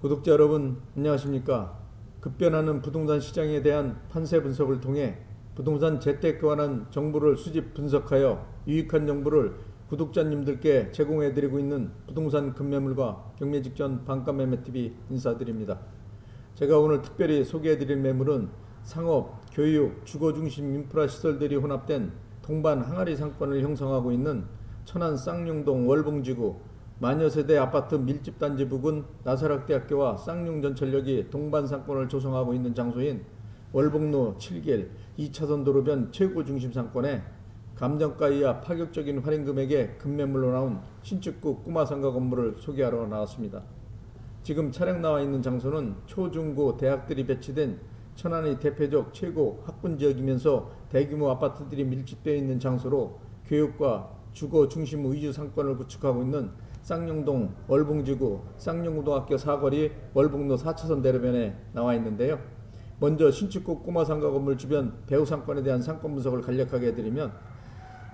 구독자 여러분 안녕하십니까. 급변하는 부동산 시장에 대한 판세 분석을 통해 부동산 재테크에 관한 정보를 수집 분석하여 유익한 정보를 구독자님들께 제공해드리고 있는 부동산 급매물과 경매 직전 반가매매TV 인사드립니다. 제가 오늘 특별히 소개해드릴 매물은 상업, 교육, 주거 중심 인프라 시설들이 혼합된 동반 항아리 상권을 형성하고 있는 천안 쌍용동 월봉지구 마녀세대 아파트 밀집단지 부근 나사락대학교와 쌍용전철역이 동반 상권을 조성하고 있는 장소인 월봉로 7길 2차선 도로변 최고 중심 상권에 감정가 이하 파격적인 할인 금액의 급매물로 나온 신축구 꼬마상가 건물을 소개하러 나왔습니다. 지금 차량 나와 있는 장소는 초중고 대학들이 배치된 천안의 대표적 최고 학군 지역이면서 대규모 아파트들이 밀집되어 있는 장소로 교육과 주거 중심 위주 상권을 구축하고 있는 쌍용동 월봉지구 쌍용고등학교 사거리 월봉로 4차선 대로변에 나와 있는데요. 먼저 신축구 꼬마상가 건물 주변 배후 상권에 대한 상권 분석을 간략하게 해드리면,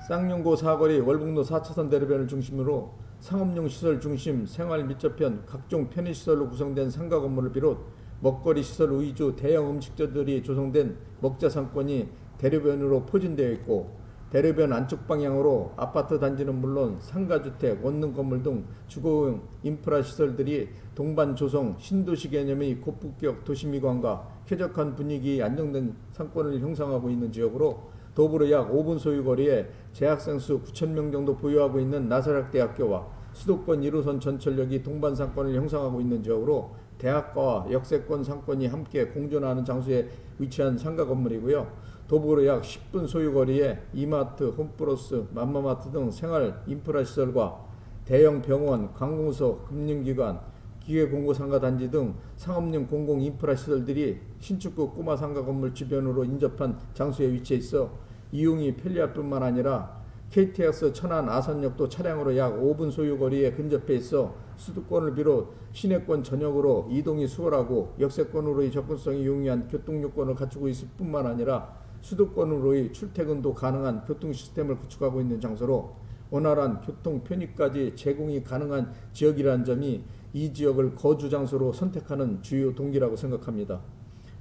쌍용고 사거리 월봉로 4차선 대로변을 중심으로 상업용 시설 중심 생활 밀접형 각종 편의시설로 구성된 상가 건물을 비롯 먹거리 시설 위주 대형 음식점들이 조성된 먹자 상권이 대로변으로 포진되어 있고, 대로변 안쪽 방향으로 아파트 단지는 물론 상가주택, 원룸 건물 등 주거용 인프라 시설들이 동반 조성, 신도시 개념의 고품격 도시미관과 쾌적한 분위기 안정된 상권을 형성하고 있는 지역으로, 도보로 약 5분 소유거리에 재학생 수 9,000명 정도 보유하고 있는 나사락대학교와 수도권 1호선 전철역이 동반 상권을 형성하고 있는 지역으로 대학가와 역세권 상권이 함께 공존하는 장소에 위치한 상가 건물이고요. 도보로 약 10분 소유거리에 이마트, 홈플러스, 맘마마트 등 생활 인프라 시설과 대형 병원, 관공서, 금융기관, 기계공고상가 단지 등 상업용 공공 인프라 시설들이 신축구 꼬마상가 건물 주변으로 인접한 장소에 위치해 있어 이용이 편리할 뿐만 아니라 KTX 천안 아산역도 차량으로 약 5분 소유거리에 근접해 있어 수도권을 비롯 시내권 전역으로 이동이 수월하고 역세권으로의 접근성이 용이한 교통요건을 갖추고 있을 뿐만 아니라 수도권으로의 출퇴근도 가능한 교통 시스템을 구축하고 있는 장소로 원활한 교통 편의까지 제공이 가능한 지역이라는 점이 이 지역을 거주 장소로 선택하는 주요 동기라고 생각합니다.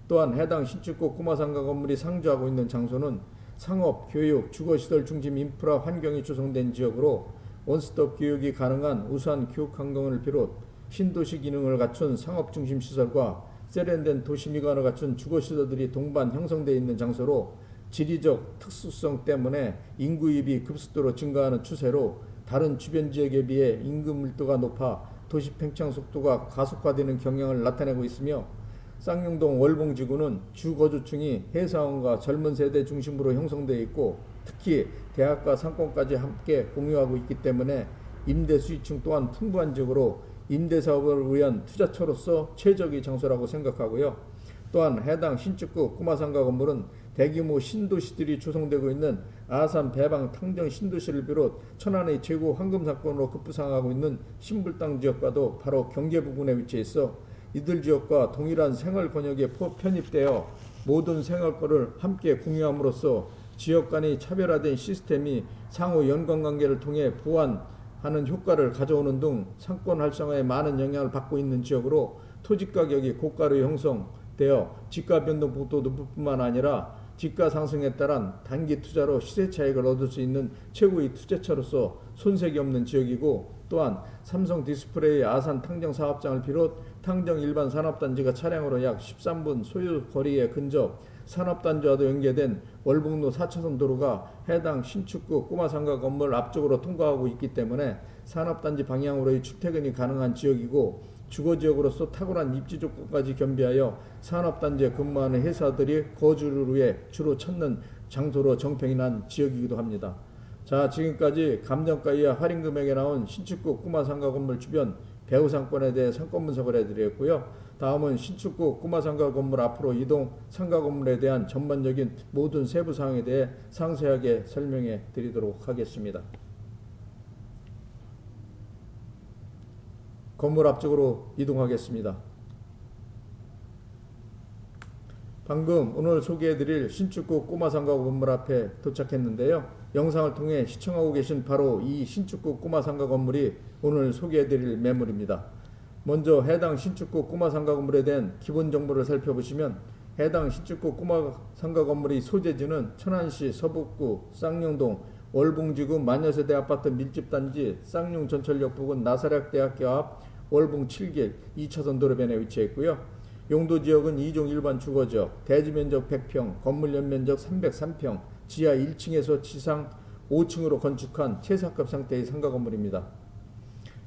또한 해당 신축구 꼬마상가 건물이 상주하고 있는 장소는 상업, 교육, 주거시설 중심 인프라 환경이 조성된 지역으로 원스톱 교육이 가능한 우수한 교육 환경을 비롯 신도시 기능을 갖춘 상업 중심 시설과 세련된 도시미관을 갖춘 주거시설들이 동반 형성되어 있는 장소로 지리적 특수성 때문에 인구입이 급속도로 증가하는 추세로 다른 주변 지역에 비해 인구 밀도가 높아 도시 팽창 속도가 가속화되는 경향을 나타내고 있으며, 쌍용동 월봉지구는 주거주층이 해사원과 젊은 세대 중심으로 형성되어 있고 특히 대학가 상권까지 함께 공유하고 있기 때문에 임대 수익층 또한 풍부한 지역으로 임대사업을 위한 투자처로서 최적의 장소라고 생각하고요. 또한 해당 신축구 꼬마상가 건물은 대규모 신도시들이 조성되고 있는 아산, 배방, 탕정 신도시를 비롯 천안의 최고 황금상권으로 급부상하고 있는 신불당 지역과도 바로 경계 부근에 위치해 있어 이들 지역과 동일한 생활 권역에 편입되어 모든 생활권을 함께 공유함으로써 지역 간의 차별화된 시스템이 상호 연관관계를 통해 보완하는 효과를 가져오는 등 상권 활성화에 많은 영향을 받고 있는 지역으로 토지 가격이 고가로 형성되어 집가 변동폭도 높을 뿐만 아니라 집가 상승에 따른 단기 투자로 시세 차익을 얻을 수 있는 최고의 투자처로서 손색이 없는 지역이고, 또한 삼성 디스플레이 아산 탕정 사업장을 비롯 탕정 일반 산업단지가 차량으로 약 13분 소요 거리에 근접 산업단지와도 연계된 월봉로 4차선 도로가 해당 신축구 꼬마상가 건물 앞쪽으로 통과하고 있기 때문에 산업단지 방향으로의 출퇴근이 가능한 지역이고, 주거지역으로서 탁월한 입지 조건까지 겸비하여 산업단지에 근무하는 회사들이 거주를 위해 주로 찾는 장소로 정평이 난 지역이기도 합니다. 자, 지금까지 감정가 이하 할인 금액에 나온 신축구 꼬마상가 건물 주변 배후 상권에 대해 상권 분석을 해드렸고요. 다음은 신축구 꼬마상가 건물 앞으로 이동 상가 건물에 대한 전반적인 모든 세부 사항에 대해 상세하게 설명해 드리도록 하겠습니다. 건물 앞쪽으로 이동하겠습니다. 방금 오늘 소개해드릴 신축구 꼬마상가 건물 앞에 도착했는데요. 영상을 통해 시청하고 계신 바로 이 신축구 꼬마상가 건물이 오늘 소개해드릴 매물입니다. 먼저 해당 신축구 꼬마상가 건물에 대한 기본 정보를 살펴보시면, 해당 신축구 꼬마상가 건물의 소재지는 천안시 서북구 쌍용동 월봉지구 만여세대 아파트 밀집단지 쌍용전철역 부근 나사략대학교 앞 월봉 7길 2차선 도로변에 위치해 있고요. 용도지역은 2종 일반 주거지역, 대지면적 100평, 건물 연면적 303평, 지하 1층에서 지상 5층으로 건축한 최상급 상태의 상가 건물입니다.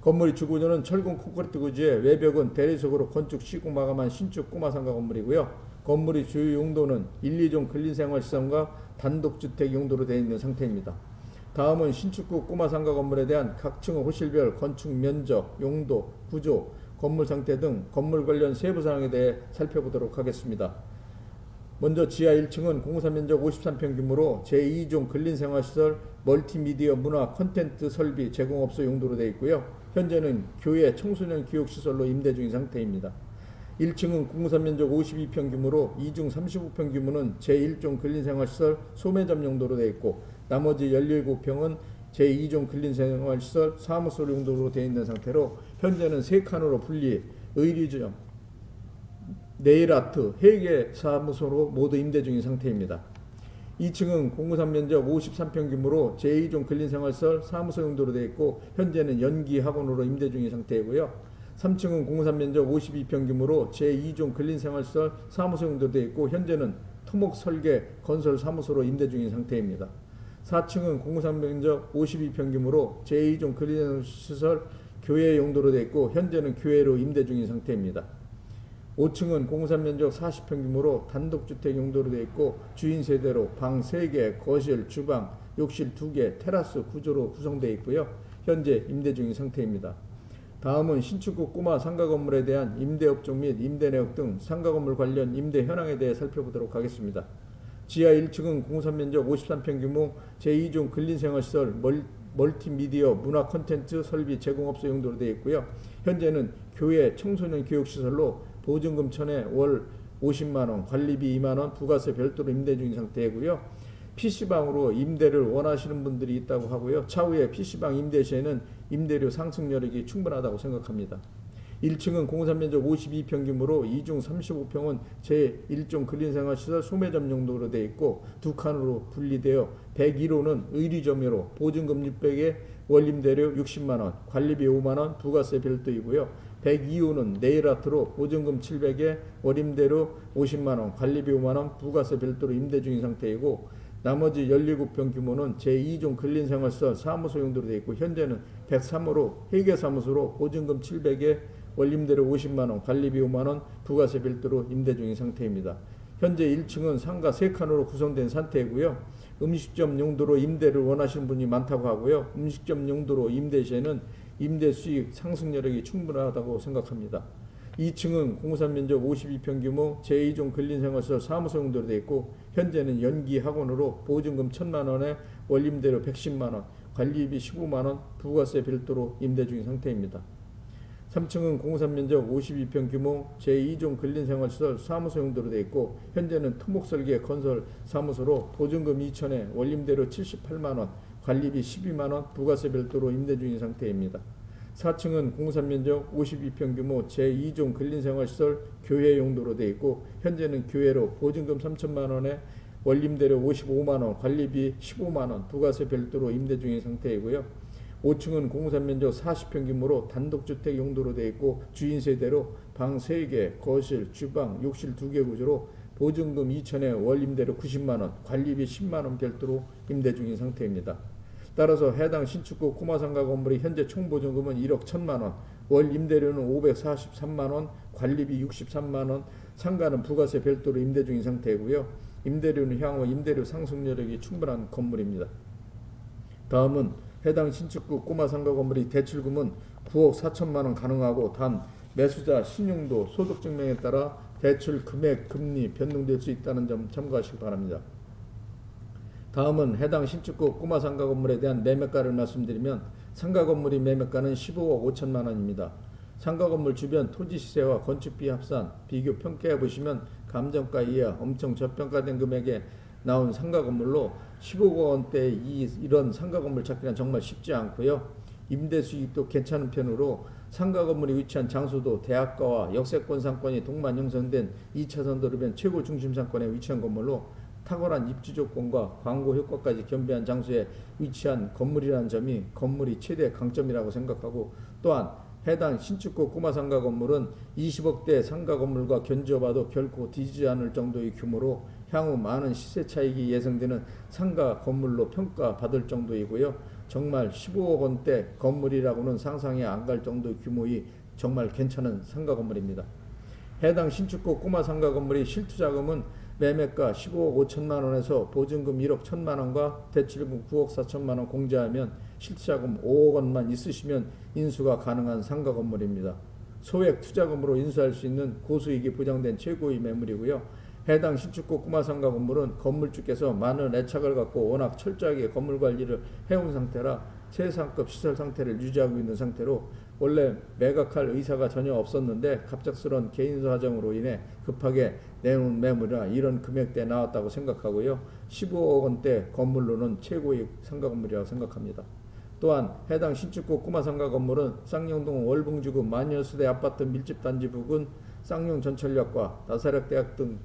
건물의 주구조는 철근 콘크리트 구조에 외벽은 대리석으로 건축 시공 마감한 신축 꼬마 상가 건물이고요. 건물의 주요 용도는 1, 2종 근린생활시설과 단독주택 용도로 되어 있는 상태입니다. 다음은 신축구 꼬마 상가 건물에 대한 각 층의 호실별 건축 면적, 용도, 구조, 건물 상태 등 건물 관련 세부 사항에 대해 살펴보도록 하겠습니다. 먼저 지하 1층은 공사 면적 53평 규모로 제2종 근린생활시설 멀티미디어 문화 콘텐츠 설비 제공업소 용도로 되어 있고요. 현재는 교회 청소년 교육시설로 임대 중인 상태입니다. 1층은 공사 면적 52평 규모로 2중 35평 규모는 제1종 근린생활시설 소매점 용도로 되어 있고, 나머지 17평은 제2종 근린생활시설 사무소 용도로 되어 있는 상태로 현재는 3칸으로 분리, 의류점, 네일아트, 회계 사무소로 모두 임대 중인 상태입니다. 2층은 공구산 면적 53평 규모로 제2종 근린생활시설 사무소 용도로 되어 있고, 현재는 연기학원으로 임대 중인 상태이고요. 3층은 공구산 면적 52평 규모로 제2종 근린생활시설 사무소 용도로 되어 있고, 현재는 토목설계 건설 사무소로 임대 중인 상태입니다. 4층은 공구산 면적 52평 규모로 제2종 근린시설 교회 용도로 되어 있고, 현재는 교회로 임대 중인 상태입니다. 5층은 공구산 면적 40평 규모로 단독주택 용도로 되어 있고, 주인 세대로 방 3개, 거실, 주방, 욕실 2개, 테라스 구조로 구성되어 있고요. 현재 임대 중인 상태입니다. 다음은 신축구 꼬마 상가 건물에 대한 임대업종 및 임대내역 등 상가 건물 관련 임대 현황에 대해 살펴보도록 하겠습니다. 지하 1층은 공사 면적 53평 규모 제2종 근린생활시설 멀티미디어 문화 콘텐츠 설비 제공업소 용도로 되어 있고요. 현재는 교회 청소년 교육시설로 보증금 1,000에 월 50만원, 관리비 2만원, 부가세 별도로 임대 중인 상태이고요. PC방으로 임대를 원하시는 분들이 있다고 하고요. 차후에 PC방 임대 시에는 임대료 상승 여력이 충분하다고 생각합니다. 1층은 공사 면적 52평 규모로 2중 35평은 제1종 근린생활시설 소매점 용도로 되어 있고, 2칸으로 분리되어 101호는 의류점유로 보증금 600에 월임대료 60만원, 관리비 5만원, 부가세 별도이고요. 102호는 네일아트로 보증금 700에 월임대료 50만원, 관리비 5만원, 부가세 별도로 임대 중인 상태이고, 나머지 17평 규모는 제2종 근린생활시설 사무소 용도로 되어 있고, 현재는 103호로 회계사무소로 보증금 700에 월임대료 50만원, 관리비 5만원, 부가세 별도로 임대 중인 상태입니다. 현재 1층은 상가 3칸으로 구성된 상태이고요. 음식점 용도로 임대를 원하시는 분이 많다고 하고요. 음식점 용도로 임대 시에는 임대 수익 상승 여력이 충분하다고 생각합니다. 2층은 공사 면적 52평 규모 제2종 근린생활시설 사무소 용도로 되어 있고, 현재는 연기학원으로 보증금 1,000만원에 월임대료 110만원, 관리비 15만원, 부가세 별도로 임대 중인 상태입니다. 3층은 공사 면적 52평 규모 제2종 근린생활시설 사무소 용도로 되어 있고, 현재는 토목설계 건설 사무소로 보증금 2,000에 월임대료 78만원, 관리비 12만원, 부가세 별도로 임대 중인 상태입니다. 4층은 공사 면적 52평 규모 제2종 근린생활시설 교회 용도로 되어 있고, 현재는 교회로 보증금 3천만원에 월임대료 55만원, 관리비 15만원, 부가세 별도로 임대 중인 상태이고요. 5층은 공사 면적 40평 규모로 단독주택 용도로 되어 있고, 주인 세대로 방 3개, 거실, 주방, 욕실 2개 구조로 보증금 2천에 월임대료 90만원, 관리비 10만원 별도로 임대 중인 상태입니다. 따라서 해당 신축구 꼬마상가 건물의 현재 총보증금은 1억 1천만원, 월 임대료는 543만원, 관리비 63만원, 상가는 부가세 별도로 임대 중인 상태이고요. 임대료는 향후 임대료 상승 여력이 충분한 건물입니다. 다음은 해당 신축구 꼬마상가 건물의 대출금은 9억 4천만원 가능하고, 단 매수자 신용도 소득증명에 따라 대출 금액, 금리 변동될 수 있다는 점 참고하시기 바랍니다. 다음은 해당 신축구 꼬마 상가 건물에 대한 매매가를 말씀드리면, 상가 건물의 매매가는 15억 5천만 원입니다. 상가 건물 주변 토지 시세와 건축비 합산 비교 평가해 보시면 감정가 이하 엄청 저평가된 금액에 나온 상가 건물로 15억 원대 이런 상가 건물 찾기는 정말 쉽지 않고요. 임대 수익도 괜찮은 편으로 상가 건물이 위치한 장소도 대학가와 역세권 상권이 동반 형성된 2차선 도로변 최고 중심 상권에 위치한 건물로 탁월한 입지 조건과 광고 효과까지 겸비한 장소에 위치한 건물이라는 점이 건물이 최대 강점이라고 생각하고, 또한 해당 신축구 꼬마 상가 건물은 20억대 상가 건물과 견주어봐도 결코 뒤지지 않을 정도의 규모로 향후 많은 시세 차익이 예상되는 상가 건물로 평가받을 정도이고요. 정말 15억 원대 건물이라고는 상상이 안 갈 정도의 규모의 정말 괜찮은 상가 건물입니다. 해당 신축구 꼬마 상가 건물의 실투자금은 매매가 15억 5천만 원에서 보증금 1억 1천만 원과 대출금 9억 4천만 원 공제하면 실투자금 5억 원만 있으시면 인수가 가능한 상가 건물입니다. 소액 투자금으로 인수할 수 있는 고수익이 보장된 최고의 매물이고요. 해당 신축구 꼬마 상가 건물은 건물주께서 많은 애착을 갖고 워낙 철저하게 건물 관리를 해온 상태라 최상급 시설 상태를 유지하고 있는 상태로 원래 매각할 의사가 전혀 없었는데 갑작스런 개인 사정으로 인해 급하게 내놓은 매물이라 이런 금액대에 나왔다고 생각하고요. 15억 원대 건물로는 최고의 상가 건물이라고 생각합니다. 또한 해당 신축구 꼬마 상가 건물은 쌍용동 월봉지구 만년수대 아파트 밀집단지 부근 쌍용 전철역과 나사렛대학 등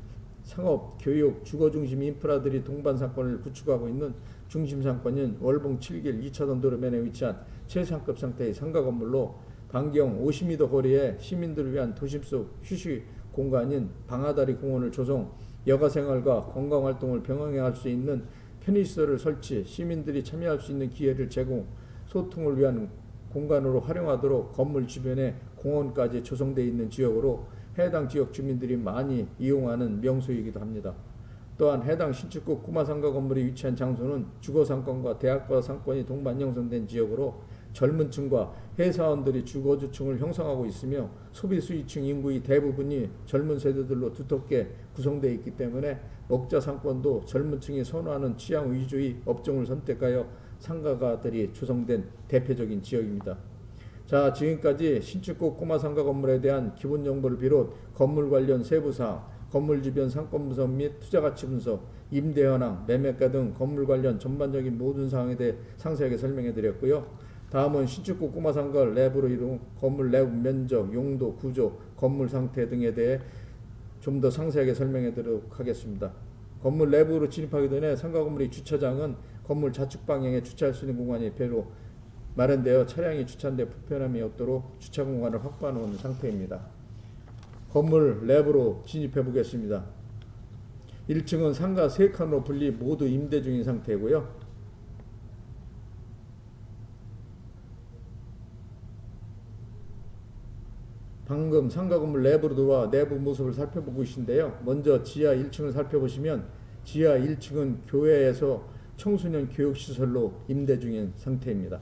상업, 교육, 주거 중심 인프라들이 동반 상권을 구축하고 있는 중심 상권인 월봉 7길 2차선 도로면에 위치한 최상급 상태의 상가 건물로 반경 50m 거리에 시민들을 위한 도심 속 휴식 공간인 방아다리 공원을 조성, 여가 생활과 건강 활동을 병행해 할 수 있는 편의시설을 설치, 시민들이 참여할 수 있는 기회를 제공, 소통을 위한 공간으로 활용하도록 건물 주변에 공원까지 조성되어 있는 지역으로 해당 지역 주민들이 많이 이용하는 명소이기도 합니다. 또한 해당 신축구 꼬마 상가 건물이 위치한 장소는 주거 상권과 대학가 상권이 동반 형성된 지역으로 젊은 층과 회사원들이 주거주층을 형성하고 있으며 소비 수요층 인구의 대부분이 젊은 세대들로 두텁게 구성되어 있기 때문에 먹자 상권도 젊은 층이 선호하는 취향 위주의 업종을 선택하여 상가가들이 조성된 대표적인 지역입니다. 자, 지금까지 신축구 꼬마 상가 건물에 대한 기본 정보를 비롯 건물 관련 세부사항, 건물 주변 상권 분석 및 투자가치 분석, 임대 현황, 매매가 등 건물 관련 전반적인 모든 사항에 대해 상세하게 설명해 드렸고요. 다음은 신축구 꼬마 상가 내부로 이룬 건물 내부 면적, 용도, 구조, 건물 상태 등에 대해 좀 더 상세하게 설명해 드리도록 하겠습니다. 건물 내부로 진입하기 전에 상가 건물의 주차장은 건물 좌측 방향에 주차할 수 있는 공간이 별로 마련되어 차량이 주차하는데 불편함이 없도록 주차 공간을 확보해 놓은 상태입니다. 건물 내부로 진입해 보겠습니다. 1층은 상가 3칸으로 분리 모두 임대 중인 상태고요. 방금 상가 건물 내부로 들어와 내부 모습을 살펴보고 계신데요. 먼저 지하 1층을 살펴보시면 지하 1층은 교회에서 청소년 교육시설로 임대 중인 상태입니다.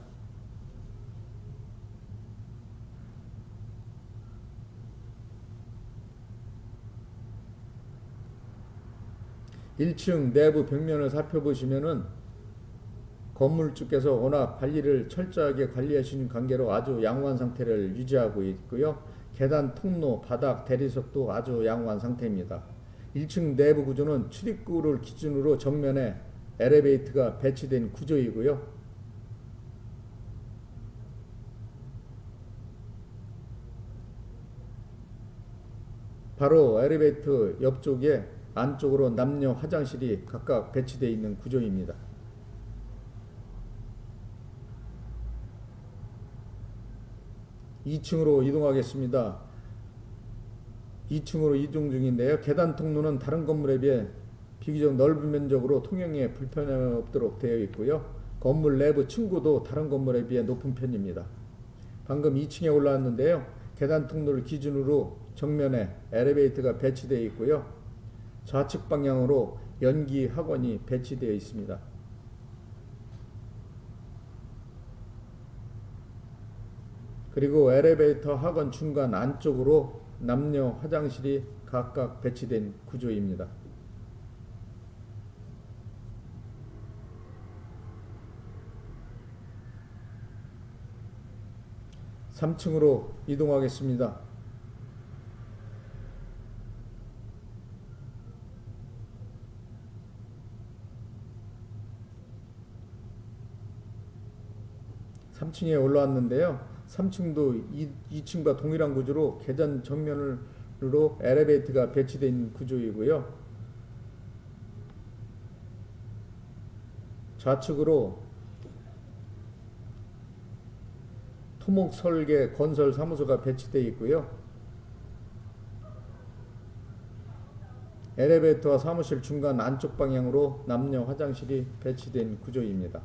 1층 내부 벽면을 살펴보시면은 건물주께서 워낙 관리를 철저하게 관리하시는 관계로 아주 양호한 상태를 유지하고 있고요. 계단, 통로, 바닥, 대리석도 아주 양호한 상태입니다. 1층 내부 구조는 출입구를 기준으로 정면에 엘리베이터가 배치된 구조이고요. 바로 엘리베이터 옆쪽에 안쪽으로 남녀 화장실이 각각 배치되어 있는 구조입니다. 2층으로 이동하겠습니다. 2층으로 이동 중인데요. 계단 통로는 다른 건물에 비해 비교적 넓은 면적으로 통행에 불편함이 없도록 되어 있고요. 건물 내부 층고도 다른 건물에 비해 높은 편입니다. 방금 2층에 올라왔는데요. 계단 통로를 기준으로 정면에 엘리베이터가 배치되어 있고요. 좌측 방향으로 연기 학원이 배치되어 있습니다. 그리고 엘리베이터 학원 중간 안쪽으로 남녀 화장실이 각각 배치된 구조입니다. 3층으로 이동하겠습니다. 삼 3층에 올라왔는데요. 3층도 2층과 동일한 구조로 계단 정면으로 엘리베이터가 배치되어 있는 구조이고요. 좌측으로 토목 설계 건설 사무소가 배치되어 있고요. 엘리베이터와 사무실 중간 안쪽 방향으로 남녀 화장실이 배치된 구조입니다.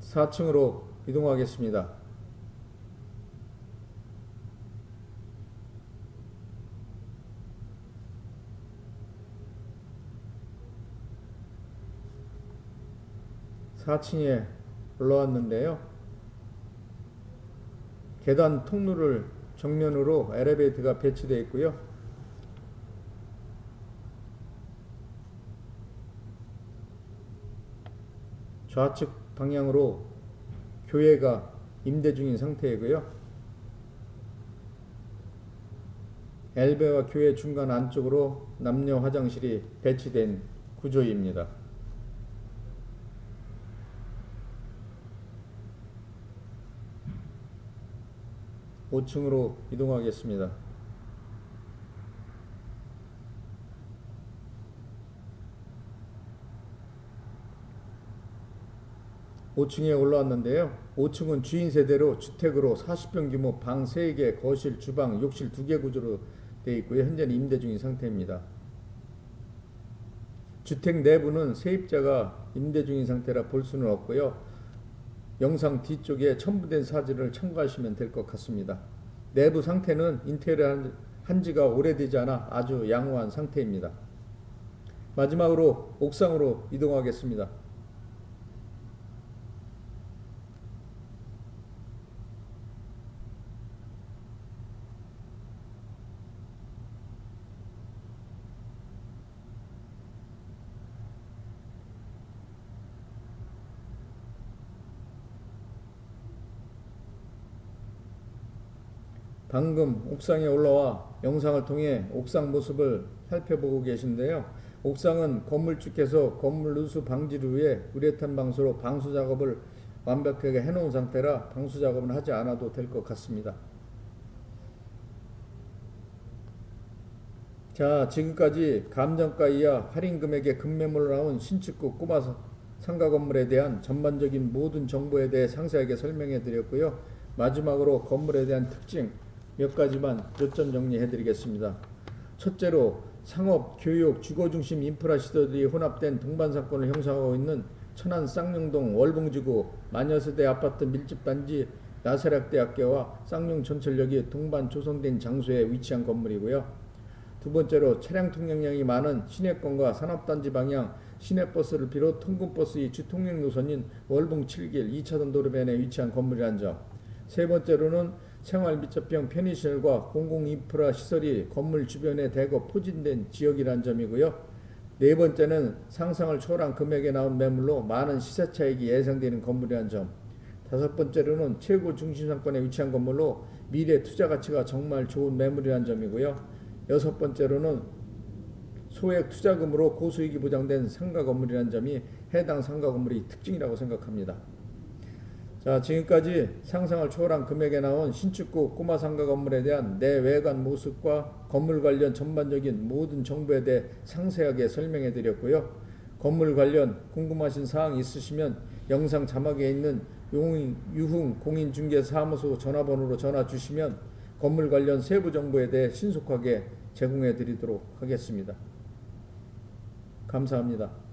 4층으로 이동하겠습니다. (4층에) 올라왔는데요. 계단 통로를 정면으로 엘리베이터가 배치되어 있고요. 좌측 방향으로 교회가 임대 중인 상태이고요. 엘베와 교회 중간 안쪽으로 남녀 화장실이 배치된 구조입니다. 5층으로 이동하겠습니다. 5층에 올라왔는데요. 5층은 주인 세대로 주택으로 40평 규모 방 3개, 거실, 주방, 욕실 2개 구조로 되어 있고요. 현재는 임대 중인 상태입니다. 주택 내부는 세입자가 임대 중인 상태라 볼 수는 없고요. 영상 뒤쪽에 첨부된 사진을 참고하시면 될 것 같습니다. 내부 상태는 인테리어 한 지가 오래되지 않아 아주 양호한 상태입니다. 마지막으로 옥상으로 이동하겠습니다. 방금 옥상에 올라와 영상을 통해 옥상 모습을 살펴보고 계신데요. 옥상은 건물주께서 건물 누수 방지를 위해 우레탄 방수로 방수 작업을 완벽하게 해놓은 상태라 방수 작업은 하지 않아도 될 것 같습니다. 자, 지금까지 감정가 이하 할인 금액에 급매물로 나온 신축구 꼬마 상가 건물에 대한 전반적인 모든 정보에 대해 상세하게 설명해 드렸고요. 마지막으로 건물에 대한 특징 몇 가지만 요점 정리해 드리겠습니다. 첫째로 상업, 교육, 주거중심 인프라 시설들이 혼합된 동반상권을 형성하고 있는 천안 쌍용동 월봉지구 마녀세대 아파트 밀집단지 나사락대학교와 쌍용 전철역이 동반 조성된 장소에 위치한 건물이고요. 두 번째로 차량 통행량이 많은 시내권과 산업단지 방향 시내버스를 비롯 통근버스의 주통행 노선인 월봉 7길 2차선 도로변에 위치한 건물이란 점. 세 번째로는 생활 밀접형 편의시설과 공공인프라 시설이 건물 주변에 대거 포진된 지역이란 점이고요. 네 번째는 상상을 초월한 금액에 나온 매물로 많은 시세 차익이 예상되는 건물이란 점. 다섯 번째로는 최고 중심상권에 위치한 건물로 미래 투자 가치가 정말 좋은 매물이란 점이고요. 여섯 번째로는 소액 투자금으로 고수익이 보장된 상가 건물이란 점이 해당 상가 건물의 특징이라고 생각합니다. 자, 지금까지 상상을 초월한 금액에 나온 신축구 꼬마 상가 건물에 대한 내외관 모습과 건물 관련 전반적인 모든 정보에 대해 상세하게 설명해 드렸고요. 건물 관련 궁금하신 사항 있으시면 영상 자막에 있는 유흥 공인중개사무소 전화번호로 전화 주시면 건물 관련 세부 정보에 대해 신속하게 제공해 드리도록 하겠습니다. 감사합니다.